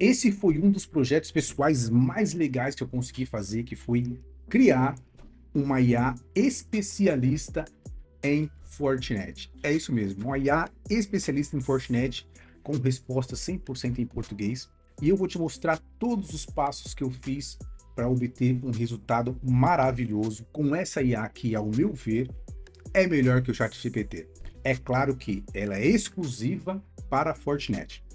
Esse foi um dos projetos pessoais mais legais que eu consegui fazer, que foi criar uma IA especialista em Fortinet. É isso mesmo, uma IA especialista em Fortinet com resposta 100% em português. E eu vou te mostrar todos os passos que eu fiz para obter um resultado maravilhoso com essa IA que, ao meu ver, é melhor que o ChatGPT. É claro que ela é exclusiva para a Fortinet.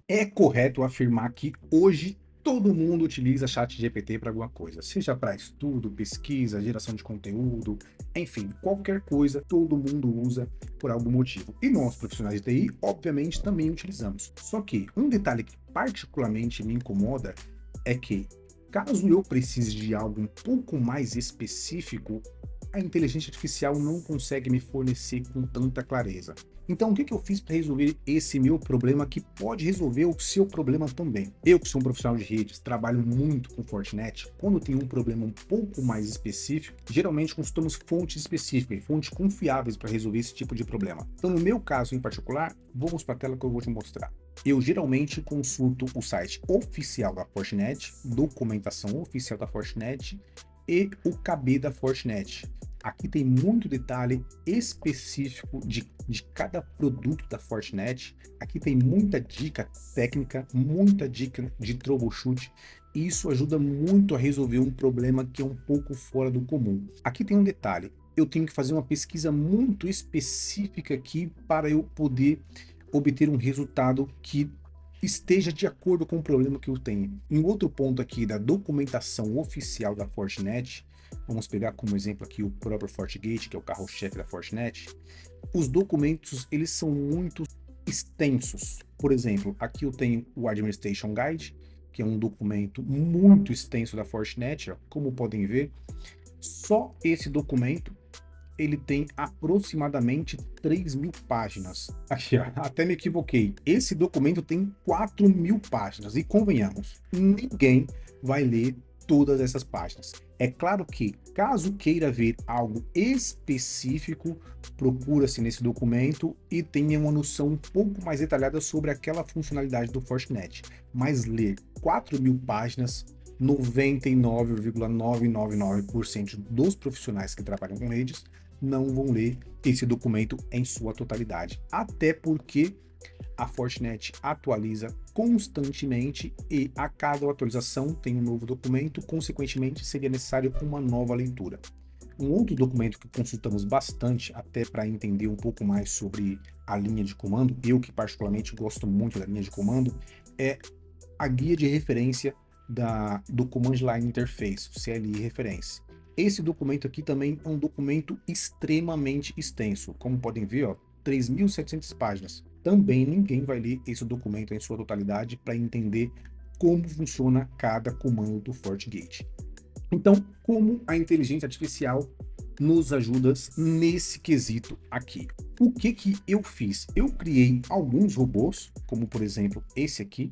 É correto afirmar que hoje todo mundo utiliza ChatGPT para alguma coisa, seja para estudo, pesquisa, geração de conteúdo, enfim, qualquer coisa, todo mundo usa por algum motivo. E nós, profissionais de TI, obviamente também utilizamos. Só que um detalhe que particularmente me incomoda é que, caso eu precise de algo um pouco mais específico, a inteligência artificial não consegue me fornecer com tanta clareza. Então, o que eu fiz para resolver esse meu problema que pode resolver o seu problema também? Eu, que sou um profissional de redes, trabalho muito com Fortinet, quando tem um problema um pouco mais específico, geralmente consultamos fontes específicas, fontes confiáveis para resolver esse tipo de problema. Então, no meu caso em particular, vamos para a tela que eu vou te mostrar. Eu geralmente consulto o site oficial da Fortinet, documentação oficial da Fortinet e o KB da Fortinet. Aqui tem muito detalhe específico de cada produto da Fortinet. Aqui tem muita dica técnica, muita dica de troubleshoot. E isso ajuda muito a resolver um problema que é um pouco fora do comum. Aqui tem um detalhe. Eu tenho que fazer uma pesquisa muito específica aqui para eu poder obter um resultado que esteja de acordo com o problema que eu tenho. Em outro ponto aqui da documentação oficial da Fortinet, vamos pegar como exemplo aqui o próprio FortiGate, que é o carro-chefe da Fortinet, os documentos eles são muito extensos. Por exemplo, aqui eu tenho o Administration Guide, que é um documento muito extenso da Fortinet, ó, como podem ver, só esse documento ele tem aproximadamente 3.000 páginas. Aqui, ó, até me equivoquei. Esse documento tem 4.000 páginas. E convenhamos, ninguém vai ler todas essas páginas. É claro que, caso queira ver algo específico, procura-se nesse documento e tenha uma noção um pouco mais detalhada sobre aquela funcionalidade do Fortinet. Mas ler 4.000 páginas, 99,999% dos profissionais que trabalham com redes não vão ler esse documento em sua totalidade. Até porque a Fortinet atualiza constantemente e a cada atualização tem um novo documento, consequentemente seria necessário uma nova leitura. Um outro documento que consultamos bastante, até para entender um pouco mais sobre a linha de comando, eu que particularmente gosto muito da linha de comando, é a guia de referência do Command Line Interface, o CLI referência. Esse documento aqui também é um documento extremamente extenso. Como podem ver, ó, 3.700 páginas. Também ninguém vai ler esse documento em sua totalidade para entender como funciona cada comando do FortiGate. Então, como a inteligência artificial nos ajuda nesse quesito aqui? O que eu fiz? Eu criei alguns robôs, como por exemplo esse aqui,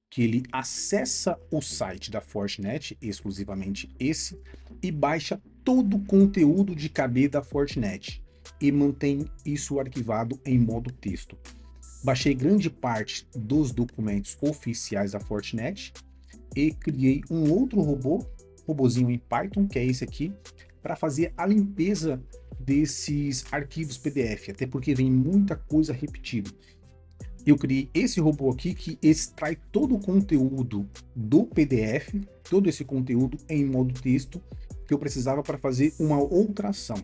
que ele acessa o site da Fortinet, exclusivamente esse, e baixa todo o conteúdo de KB da Fortinet e mantém isso arquivado em modo texto. Baixei grande parte dos documentos oficiais da Fortinet e criei um outro robozinho em Python, que é esse aqui, para fazer a limpeza desses arquivos PDF, até porque vem muita coisa repetida. Eu criei esse robô aqui que extrai todo o conteúdo do PDF, todo esse conteúdo em modo texto que eu precisava para fazer uma outra ação.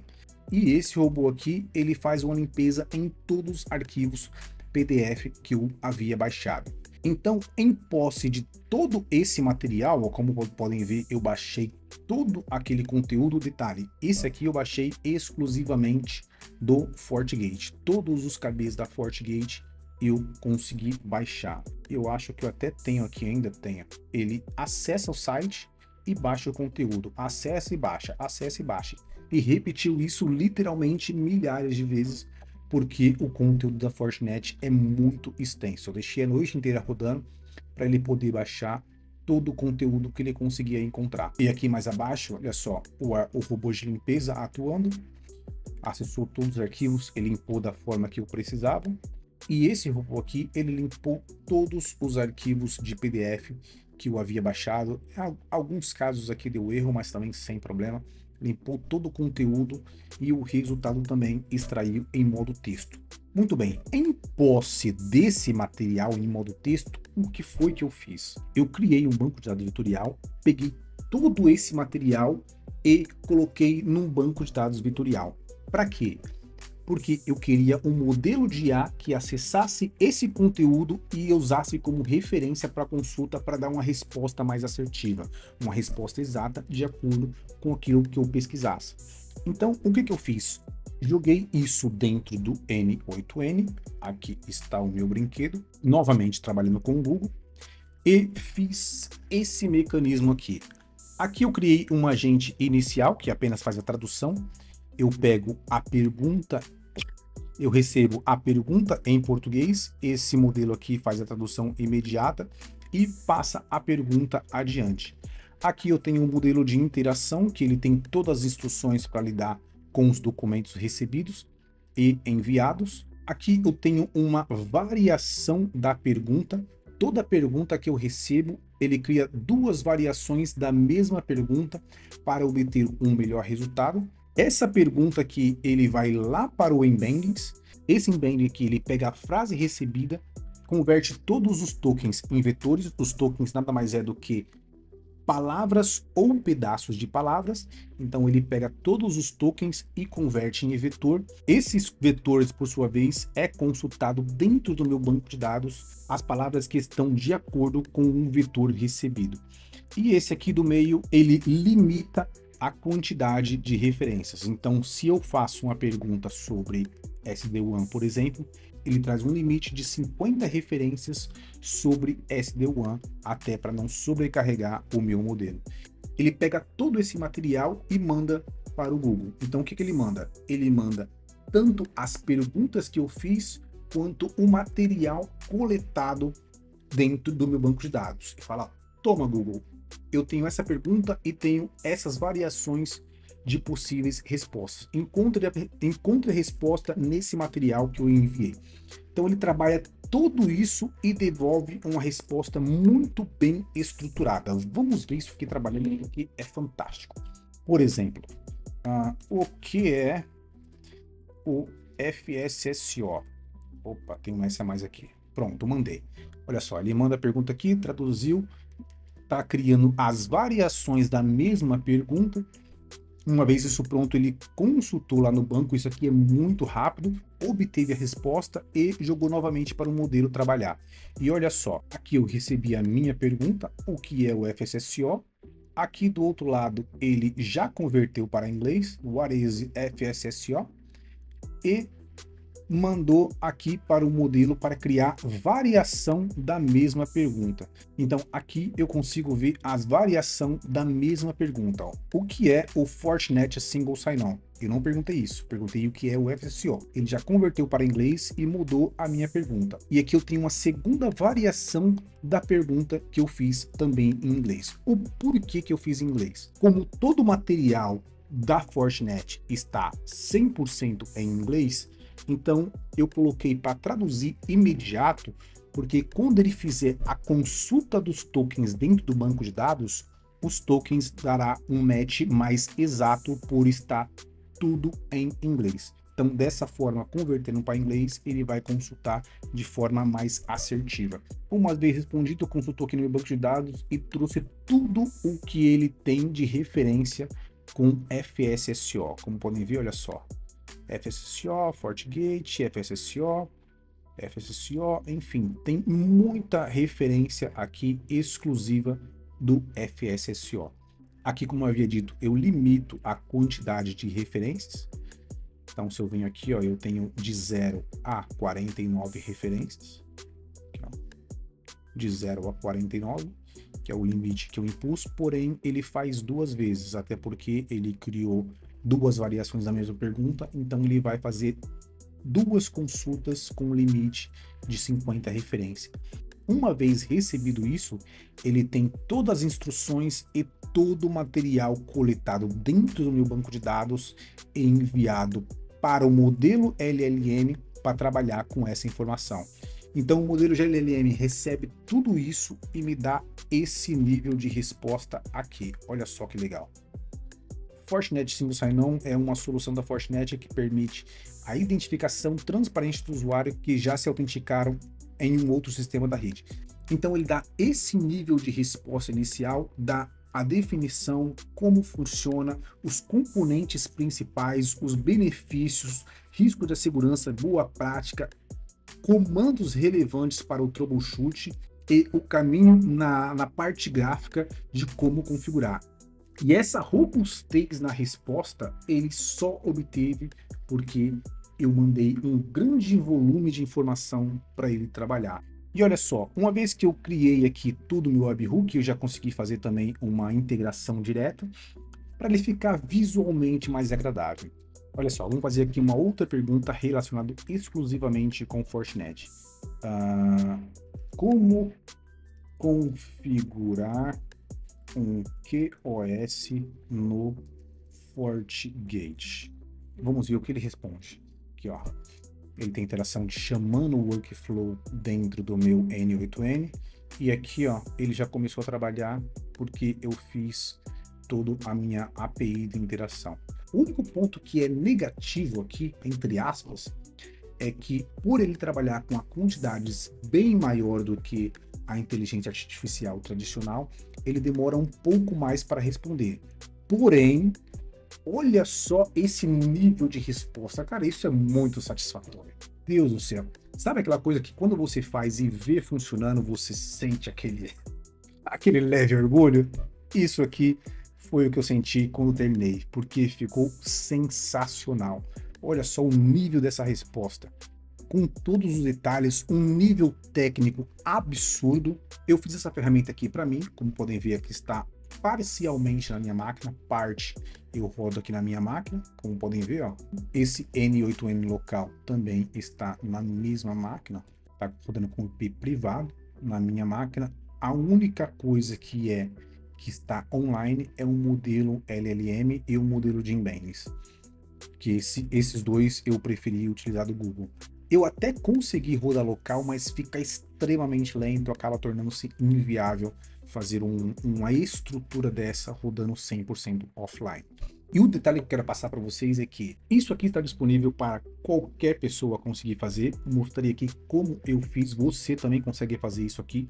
E esse robô aqui, ele faz uma limpeza em todos os arquivos PDF que eu havia baixado. Então, em posse de todo esse material, como podem ver, eu baixei todo aquele conteúdo. Detalhe, esse aqui eu baixei exclusivamente do FortiGate. Todos os KBs da FortiGate eu consegui baixar. Eu acho que eu até tenho aqui, ainda tenho. Ele acessa o site e baixa o conteúdo. Acessa e baixa, acessa e baixa. E repetiu isso literalmente milhares de vezes, porque o conteúdo da Fortinet é muito extenso. Eu deixei a noite inteira rodando para ele poder baixar todo o conteúdo que ele conseguia encontrar. E aqui mais abaixo, olha só, o robô de limpeza atuando, acessou todos os arquivos, ele limpou da forma que eu precisava. E esse robô aqui, ele limpou todos os arquivos de PDF que eu havia baixado. Alguns casos aqui deu erro, mas também sem problema. Limpou todo o conteúdo e o resultado também extraiu em modo texto. Muito bem, em posse desse material em modo texto, o que foi que eu fiz? Eu criei um banco de dados vetorial, peguei todo esse material e coloquei num banco de dados vetorial. Para quê? Porque eu queria um modelo de IA que acessasse esse conteúdo e usasse como referência para consulta para dar uma resposta mais assertiva, uma resposta exata de acordo com aquilo que eu pesquisasse. Então, o que eu fiz? Joguei isso dentro do N8N, aqui está o meu brinquedo, novamente trabalhando com o Google, e fiz esse mecanismo aqui. Aqui eu criei um agente inicial, que apenas faz a tradução. Eu pego a pergunta, eu recebo a pergunta em português, esse modelo aqui faz a tradução imediata e passa a pergunta adiante. Aqui eu tenho um modelo de interação, que ele tem todas as instruções para lidar com os documentos recebidos e enviados. Aqui eu tenho uma variação da pergunta. Toda pergunta que eu recebo, ele cria duas variações da mesma pergunta para obter um melhor resultado. Essa pergunta aqui, ele vai lá para o embeddings. Esse embedding aqui, ele pega a frase recebida, converte todos os tokens em vetores. Os tokens nada mais é do que palavras ou pedaços de palavras. Então ele pega todos os tokens e converte em vetor. Esses vetores, por sua vez, é consultado dentro do meu banco de dados as palavras que estão de acordo com um vetor recebido. E esse aqui do meio, ele limita a quantidade de referências. Então, se eu faço uma pergunta sobre SD-WAN, por exemplo, ele traz um limite de 50 referências sobre SD-WAN, até para não sobrecarregar o meu modelo. Ele pega todo esse material e manda para o Google. Então, o que ele manda? Ele manda tanto as perguntas que eu fiz, quanto o material coletado dentro do meu banco de dados. E fala, toma Google, eu tenho essa pergunta e tenho essas variações de possíveis respostas. Encontre a resposta nesse material que eu enviei. Então ele trabalha tudo isso e devolve uma resposta muito bem estruturada. Vamos ver isso aqui trabalhando, porque é fantástico. Por exemplo, o que é o FSSO? Opa, tem um S a mais aqui. Pronto, mandei. Olha só, ele manda a pergunta aqui, traduziu, está criando as variações da mesma pergunta. Uma vez isso pronto, ele consultou lá no banco, isso aqui é muito rápido, obteve a resposta e jogou novamente para o modelo trabalhar. E olha só, aqui eu recebi a minha pergunta, o que é o FSSO. Aqui do outro lado, ele já converteu para inglês, what is FSSO, e mandou aqui para o modelo para criar variação da mesma pergunta. Então aqui eu consigo ver as variação da mesma pergunta. Ó. O que é o Fortinet Single Sign-On? Eu não perguntei isso, perguntei o que é o FSO. Ele já converteu para inglês e mudou a minha pergunta. E aqui eu tenho uma segunda variação da pergunta que eu fiz também em inglês. O porquê que eu fiz em inglês? Como todo o material da Fortinet está 100% em inglês, então eu coloquei para traduzir imediato, porque quando ele fizer a consulta dos tokens dentro do banco de dados, os tokens dará um match mais exato por estar tudo em inglês. Então dessa forma, convertendo para inglês, ele vai consultar de forma mais assertiva. Uma vez respondido, eu consultou aqui no meu banco de dados e trouxe tudo o que ele tem de referência com FSSO. Como podem ver, olha só. FSSO, FortiGate, FSSO, enfim, tem muita referência aqui exclusiva do FSSO. Aqui, como eu havia dito, eu limito a quantidade de referências. Então, se eu venho aqui, ó, eu tenho de 0 a 49 referências. Aqui, ó, de 0 a 49, que é o limite que eu impus, porém, ele faz duas vezes, até porque ele criou duas variações da mesma pergunta, então ele vai fazer duas consultas com limite de 50 referências. uma vez recebido isso, ele tem todas as instruções e todo o material coletado dentro do meu banco de dados e enviado para o modelo LLM para trabalhar com essa informação. Então o modelo LLM recebe tudo isso e me dá esse nível de resposta aqui. Olha só que legal. Fortinet Single Sign-On é uma solução da Fortinet que permite a identificação transparente do usuário que já se autenticaram em um outro sistema da rede. Então ele dá esse nível de resposta inicial, dá a definição, como funciona, os componentes principais, os benefícios, risco de segurança, boa prática, comandos relevantes para o troubleshoot e o caminho na parte gráfica de como configurar. E essa robustez na resposta, ele só obteve porque eu mandei um grande volume de informação para ele trabalhar. E olha só, uma vez que eu criei aqui tudo no webhook, eu já consegui fazer também uma integração direta para ele ficar visualmente mais agradável. Olha só, vamos fazer aqui uma outra pergunta relacionada exclusivamente com Fortinet. Como configurar um QoS no FortiGate? Vamos ver o que ele responde. Aqui, ó. Ele tem interação de chamando o workflow dentro do meu N8N. E aqui, ó, ele já começou a trabalhar porque eu fiz toda a minha API de interação. O único ponto que é negativo aqui, entre aspas, é que por ele trabalhar com quantidades bem maior do que a inteligência artificial tradicional, ele demora um pouco mais para responder. Porém, olha só esse nível de resposta. Cara, isso é muito satisfatório. Deus do céu. Sabe aquela coisa que quando você faz e vê funcionando, você sente aquele leve orgulho? Isso aqui foi o que eu senti quando terminei, porque ficou sensacional. Olha só o nível dessa resposta. Com todos os detalhes, um nível técnico absurdo. Eu fiz essa ferramenta aqui para mim, como podem ver aqui está parcialmente na minha máquina, parte eu rodo aqui na minha máquina, como podem ver, ó. Esse N8N local também está na mesma máquina, tá rodando com IP privado na minha máquina. A única coisa que está online é o modelo LLM e o modelo de embeddings, que esses dois eu preferi utilizar do Google. Eu até consegui rodar local, mas fica extremamente lento, acaba tornando-se inviável fazer uma estrutura dessa rodando 100% offline. E o detalhe que eu quero passar para vocês é que isso aqui está disponível para qualquer pessoa conseguir fazer. Mostrei aqui como eu fiz, você também consegue fazer isso aqui.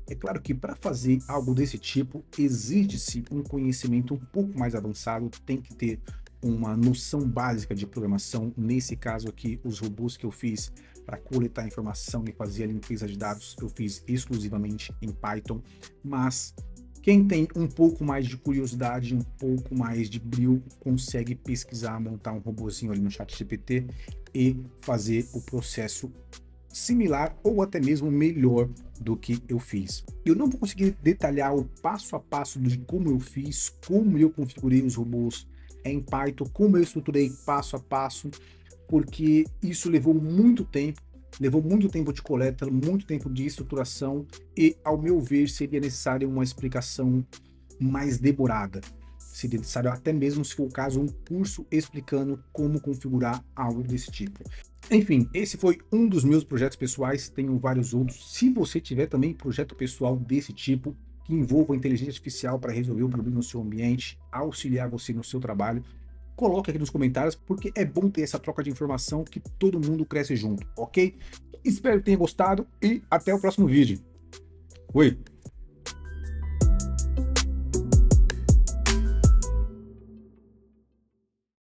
É claro que para fazer algo desse tipo, exige-se um conhecimento um pouco mais avançado, tem que ter uma noção básica de programação. Nesse caso aqui, os robôs que eu fiz para coletar informação e fazer a limpeza de dados, eu fiz exclusivamente em Python, mas quem tem um pouco mais de curiosidade, um pouco mais de brio, consegue pesquisar, montar um robozinho ali no ChatGPT e fazer o processo similar ou até mesmo melhor do que eu fiz. Eu não vou conseguir detalhar o passo a passo de como eu fiz, como eu configurei os robôs em Python, como eu estruturei passo a passo, porque isso levou muito tempo de coleta, muito tempo de estruturação e, ao meu ver, seria necessária uma explicação mais demorada. Seria necessário, até mesmo se for o caso, um curso explicando como configurar algo desse tipo. Enfim, esse foi um dos meus projetos pessoais, tenho vários outros. Se você tiver também projeto pessoal desse tipo, que envolva inteligência artificial para resolver um problema no seu ambiente, auxiliar você no seu trabalho, coloque aqui nos comentários, porque é bom ter essa troca de informação que todo mundo cresce junto, ok? Espero que tenha gostado e até o próximo vídeo. Fui!